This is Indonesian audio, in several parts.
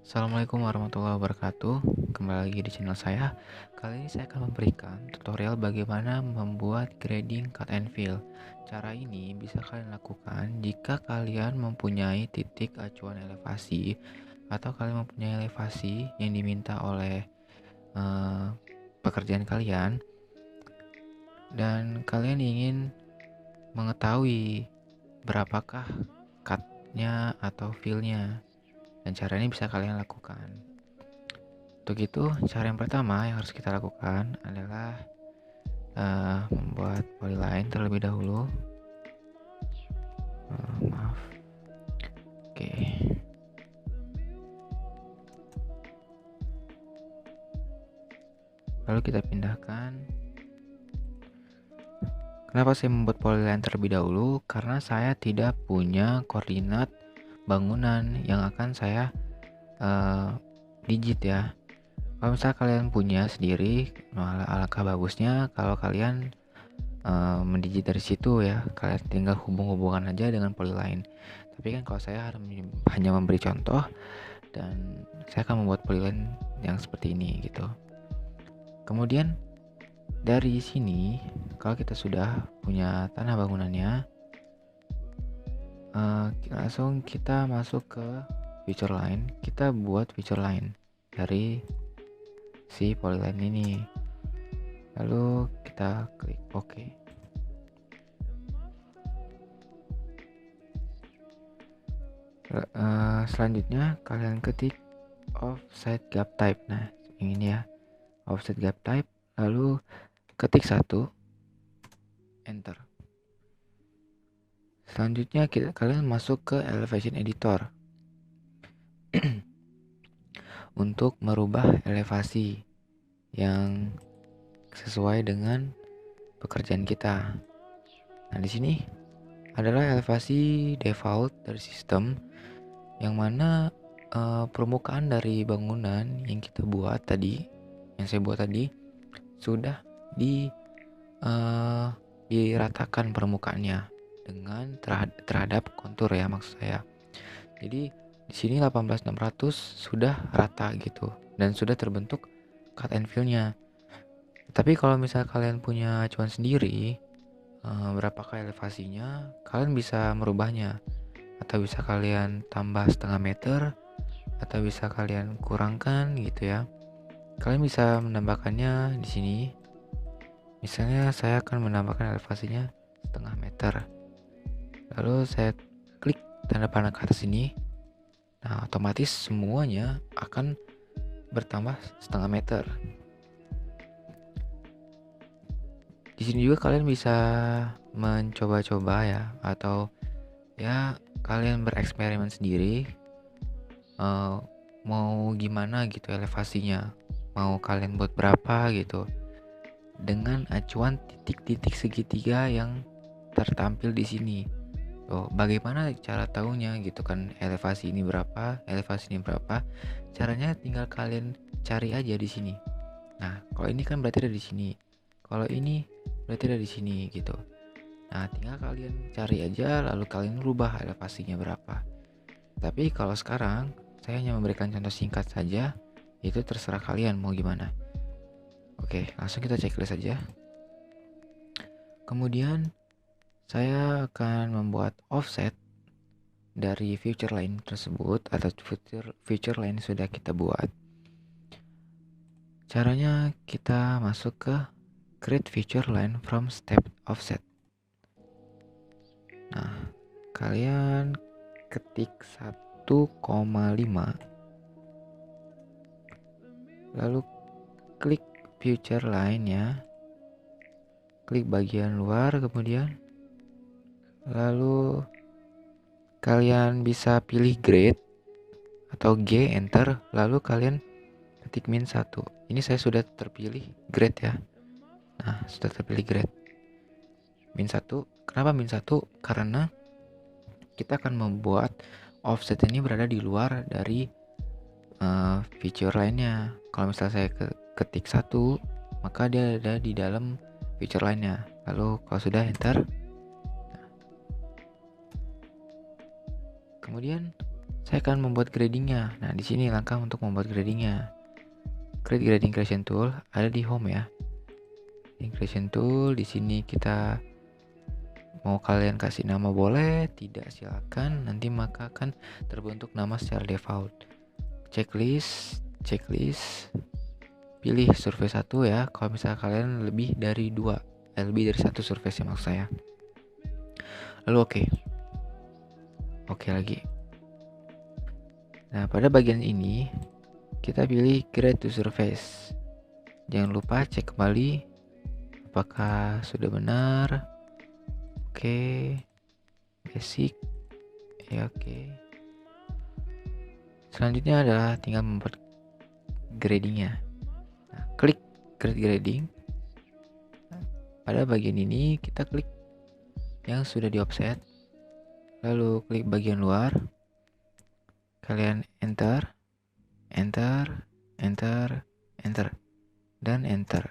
Assalamualaikum warahmatullahi wabarakatuh. Kembali lagi di channel saya. Kali ini saya akan memberikan tutorial bagaimana membuat grading cut and fill. Cara ini bisa kalian lakukan jika kalian mempunyai titik acuan elevasi atau kalian mempunyai elevasi yang diminta oleh eh, pekerjaan kalian dan kalian ingin mengetahui berapakah cutnya atau fillnya. Dan cara ini bisa kalian lakukan. Untuk itu, cara yang pertama yang harus kita lakukan adalah membuat polyline terlebih dahulu. Maaf. Oke. Lalu kita pindahkan. Kenapa saya membuat polyline terlebih dahulu? Karena saya tidak punya koordinat bangunan yang akan saya digit ya. Kalau misalnya kalian punya sendiri, alangkah bagusnya kalau kalian mendigit dari situ ya. Kalian tinggal hubung-hubungan aja dengan polyline. Tapi kan kalau saya hanya memberi contoh dan saya akan membuat polyline yang seperti ini gitu. Kemudian dari sini kalau kita sudah punya tanah bangunannya, langsung kita masuk ke feature line. Kita buat feature line dari si polyline ini. Lalu kita klik OK. Selanjutnya kalian ketik offset gap type. Nah, yang ini ya, offset gap type. Lalu ketik 1, enter. Selanjutnya kalian masuk ke elevation editor untuk merubah elevasi yang sesuai dengan pekerjaan kita. Nah, di sini adalah elevasi default dari sistem, yang mana permukaan dari bangunan yang kita buat tadi, yang saya buat tadi, sudah diratakan permukaannya dengan terhadap kontur ya, maksud saya. Jadi di sini 18600 sudah rata gitu dan sudah terbentuk cut and fill-nya. Tapi kalau misalnya kalian punya acuan sendiri, berapakah elevasinya, kalian bisa merubahnya, atau bisa kalian tambah setengah meter, atau bisa kalian kurangkan gitu ya. Kalian bisa menambahkannya di sini. Misalnya saya akan menambahkan elevasinya setengah meter. Lalu saya klik tanda panah ke atas ini. Nah, otomatis semuanya akan bertambah setengah meter. Di sini juga kalian bisa mencoba-coba ya, atau ya kalian bereksperimen sendiri, mau gimana gitu elevasinya, mau kalian buat berapa gitu, dengan acuan titik-titik segitiga yang tertampil di sini. Bagaimana cara tahunya gitu kan, elevasi ini berapa, elevasi ini berapa? Caranya tinggal kalian cari aja di sini. Nah, kalau ini kan berarti ada di sini. Kalau ini berarti ada di sini gitu. Nah, tinggal kalian cari aja lalu kalian rubah elevasinya berapa. Tapi kalau sekarang saya hanya memberikan contoh singkat saja, itu terserah kalian mau gimana. Oke, langsung kita checklist saja. Kemudian saya akan membuat offset dari feature line tersebut, atau feature line sudah kita buat. Caranya kita masuk ke create feature line from step offset. Nah, kalian ketik 1,5, lalu klik feature line ya, klik bagian luar, kemudian lalu kalian bisa pilih grade atau G, enter, lalu kalian ketik min 1. Ini saya sudah terpilih grade ya. Nah, sudah terpilih grade min 1. Kenapa min 1? Karena kita akan membuat offset ini berada di luar dari feature lainnya. Kalau misalnya saya ketik 1, maka dia ada di dalam feature lainnya. Lalu kalau sudah enter, kemudian saya akan membuat gradingnya. Nah, di sini langkah untuk membuat gradingnya. Create grading creation tool ada di home ya. Creation tool di sini kita mau kalian kasih nama boleh, tidak silakan. Nanti maka akan terbentuk nama secara default. Checklist, pilih survei 1 ya. Kalau misalnya kalian lebih dari 2, lebih dari 1 survei sih maksud saya. Lalu oke lagi. Nah, pada bagian ini kita pilih grade to surface. Jangan lupa cek kembali apakah sudah benar. Oke, basic ya. Oke, selanjutnya adalah tinggal membuat gradingnya. Nah, klik create grading. Pada bagian ini kita klik yang sudah di offset, lalu klik bagian luar, kalian enter, dan enter.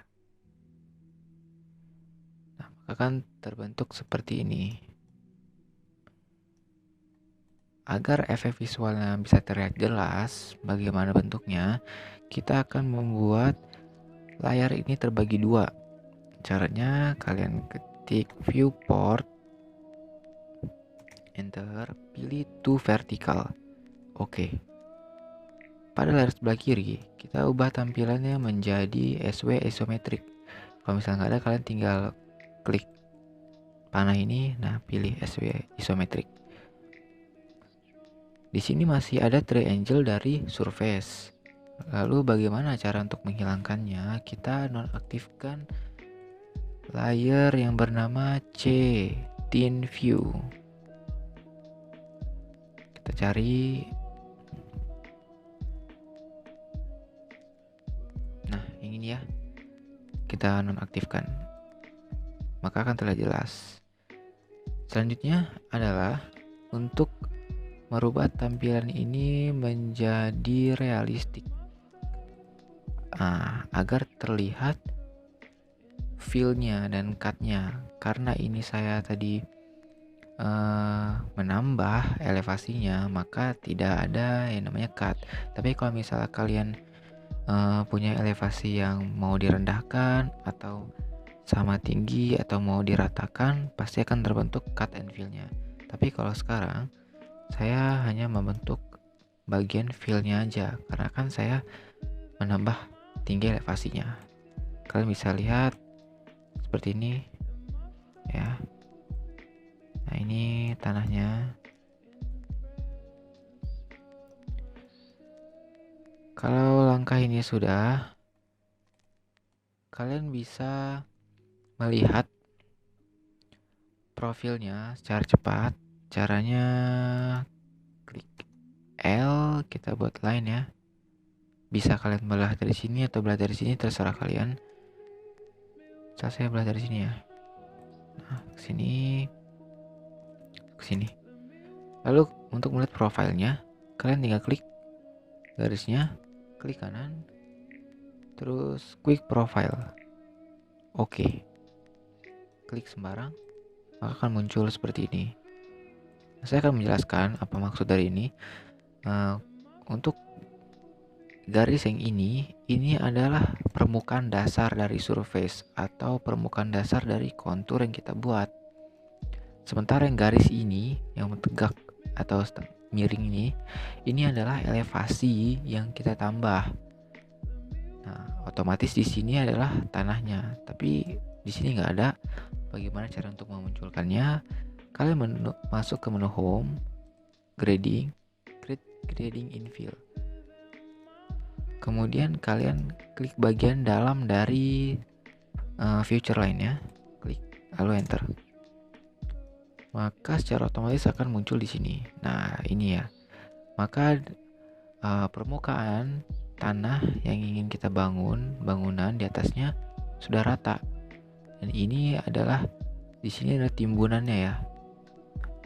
Nah, maka akan terbentuk seperti ini. Agar efek visualnya bisa terlihat jelas bagaimana bentuknya, kita akan membuat layar ini terbagi 2. Caranya kalian ketik viewport, enter, pilih to vertical. Oke. Pada layar sebelah kiri, kita ubah tampilannya menjadi SW isometric. Kalau misalnya nggak ada, kalian tinggal klik panah ini, nah pilih SW isometric. Di sini masih ada triangle dari surface. Lalu bagaimana cara untuk menghilangkannya? Kita nonaktifkan layer yang bernama Thin View. Kita cari. Nah, yang ini ya. Kita nonaktifkan. Maka akan terlihat jelas. Selanjutnya adalah untuk merubah tampilan ini menjadi realistik. Agar terlihat feel-nya dan cut-nya. Karena ini saya tadi menambah elevasinya, maka tidak ada yang namanya cut. Tapi kalau misalnya kalian punya elevasi yang mau direndahkan atau sama tinggi atau mau diratakan, pasti akan terbentuk cut and fill-nya. Tapi kalau sekarang saya hanya membentuk bagian fill-nya aja, karena kan saya menambah tinggi elevasinya. Kalian bisa lihat seperti ini ya. Nah, ini tanahnya. Kalau langkah ini sudah, kalian bisa melihat profilnya secara cepat. Caranya klik L, kita buat line ya. Bisa kalian belah dari sini atau belah dari sini, terserah kalian. Saya belah dari sini ya. Nah, ke sini. Lalu untuk melihat profilnya, kalian tinggal klik garisnya, klik kanan, terus quick profile. Oke. Klik sembarang, maka akan muncul seperti ini. Saya akan menjelaskan apa maksud dari ini. Untuk garis yang ini tegak permukaan dasar dari surface atau permukaan dasar dari kontur yang kita buat. Sementara yang garis ini yang tegak atau miring ini adalah elevasi yang kita tambah. Nah, otomatis di sini adalah tanahnya, tapi di sini nggak ada. Bagaimana cara untuk memunculkannya? Kalian masuk ke menu Home, Grading, Create Grading Infill. Kemudian kalian klik bagian dalam dari Future Line ya, klik lalu Enter. Maka secara otomatis akan muncul di sini. Nah, ini ya. Maka permukaan tanah yang ingin kita bangunan di atasnya sudah rata. Dan ini adalah di sini ada timbunannya ya.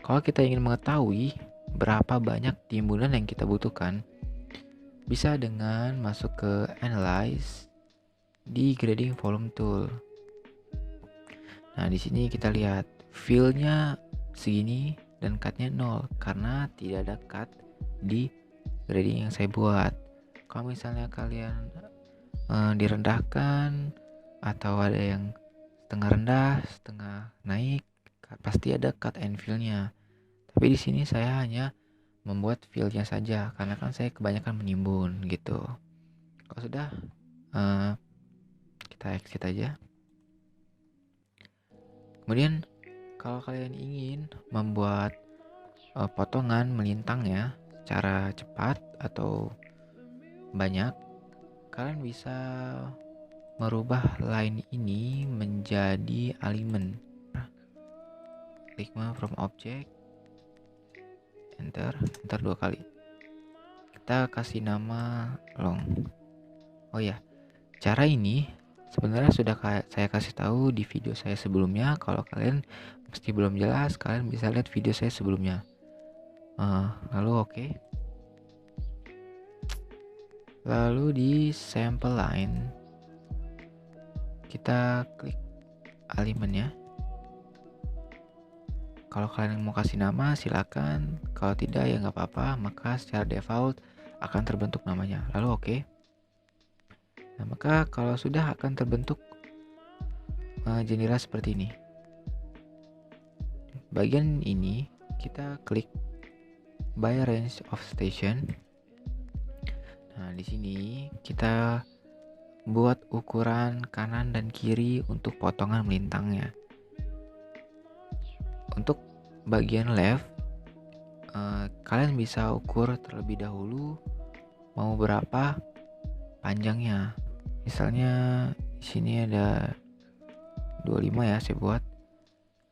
Kalau kita ingin mengetahui berapa banyak timbunan yang kita butuhkan, bisa dengan masuk ke Analyze di Grading Volume Tool. Nah, di sini kita lihat fill-nya segini dan cut-nya 0 karena tidak ada cut di grading yang saya buat. Kalau misalnya kalian direndahkan atau ada yang setengah rendah, setengah naik, pasti ada cut and fill-nya. Tapi di sini saya hanya membuat fill-nya saja karena kan saya kebanyakan menimbun gitu. Kalau sudah kita exit aja. Kemudian kalau kalian ingin membuat potongan melintangnya secara cepat atau banyak, kalian bisa merubah line ini menjadi alignment. Klik from object, enter 2 kali. Kita kasih nama long. Oh ya, cara ini sebenarnya sudah saya kasih tahu di video saya sebelumnya. Kalau kalian mesti belum jelas, kalian bisa lihat video saya sebelumnya. Lalu oke. Lalu di sample line kita klik alignment ya. Kalau kalian mau kasih nama silakan, kalau tidak ya nggak apa-apa, maka secara default akan terbentuk namanya. Lalu oke. Nah, maka kalau sudah akan terbentuk jendela seperti ini. Bagian ini kita klik by range of station. Nah, di sini kita buat ukuran kanan dan kiri untuk potongan melintangnya. Untuk bagian left, kalian bisa ukur terlebih dahulu mau berapa panjangnya. Misalnya di sini ada 25 ya saya buat.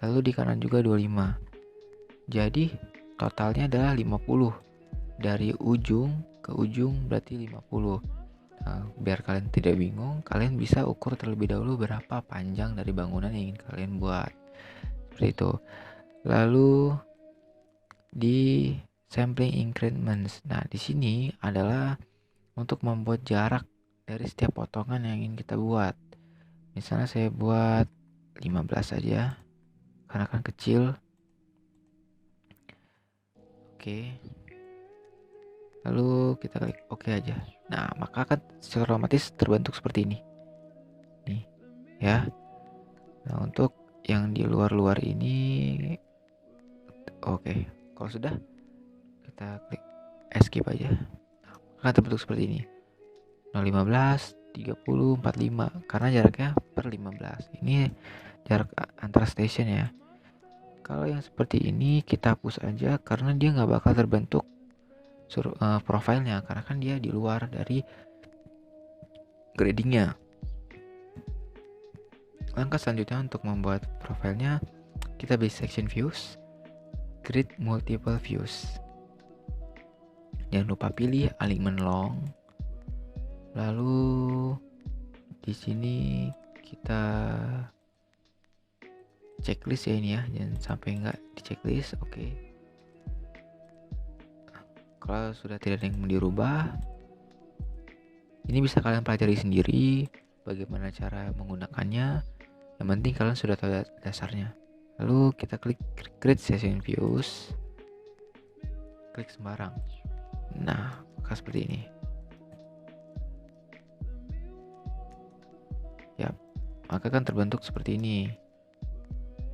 Lalu di kanan juga 25. Jadi totalnya adalah 50. Dari ujung ke ujung berarti 50. Nah, biar kalian tidak bingung, kalian bisa ukur terlebih dahulu berapa panjang dari bangunan yang ingin kalian buat. Seperti itu. Lalu di sampling increments. Nah, di sini adalah untuk membuat jarak dari setiap potongan yang ingin kita buat. Misalnya saya buat 15 saja karena kan kecil. Oke. Lalu kita klik oke aja. Nah, maka akan secara otomatis terbentuk seperti ini. Nih, ya. Nah, untuk yang di luar-luar ini oke. Kalau sudah kita klik escape aja. Nah, akan terbentuk seperti ini. 015, 30, 45 karena jaraknya per 15. Ini jarak antara station ya. Kalau yang seperti ini kita hapus aja karena dia nggak bakal terbentuk profilnya karena kan dia di luar dari gradingnya. Langkah selanjutnya untuk membuat profilnya, kita beli section views, create multiple views. Jangan lupa pilih alignment long. Lalu di sini kita checklist ya ini ya, jangan sampai nggak di checklist. Oke. Kalau sudah tidak ada yang mau dirubah, ini bisa kalian pelajari sendiri bagaimana cara menggunakannya. Yang penting kalian sudah tahu dasarnya. Lalu kita klik create session views, klik sembarang. Nah, maka seperti ini. Ya, maka kan terbentuk seperti ini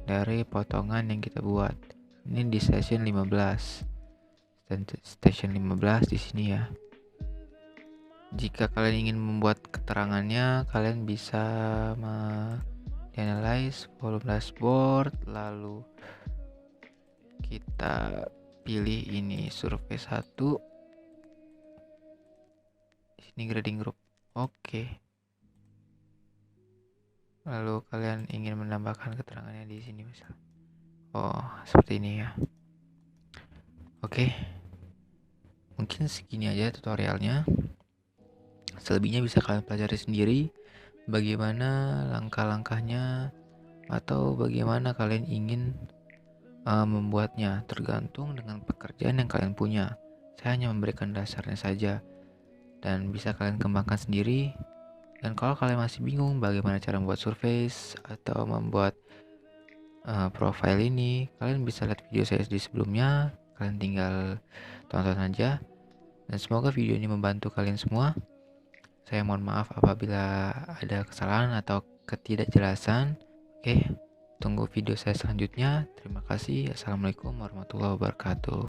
dari potongan yang kita buat. Ini di session 15. Station 15 di sini ya. Jika kalian ingin membuat keterangannya, kalian bisa analyze volume dashboard, lalu kita pilih ini survei 1. Di sini grading group. Oke. Lalu kalian ingin menambahkan keterangannya di sini misalnya. Oh, seperti ini ya. Oke. Mungkin segini aja tutorialnya. Selebihnya bisa kalian pelajari sendiri bagaimana langkah-langkahnya atau bagaimana kalian ingin membuatnya, tergantung dengan pekerjaan yang kalian punya. Saya hanya memberikan dasarnya saja dan bisa kalian kembangkan sendiri. Dan kalau kalian masih bingung bagaimana cara membuat surface atau membuat profile ini, kalian bisa lihat video saya di sebelumnya. kalian tinggal tonton aja. Dan semoga video ini membantu kalian semua. Saya mohon maaf apabila ada kesalahan atau ketidakjelasan. Oke, tunggu video saya selanjutnya. Terima kasih. Assalamualaikum warahmatullahi wabarakatuh.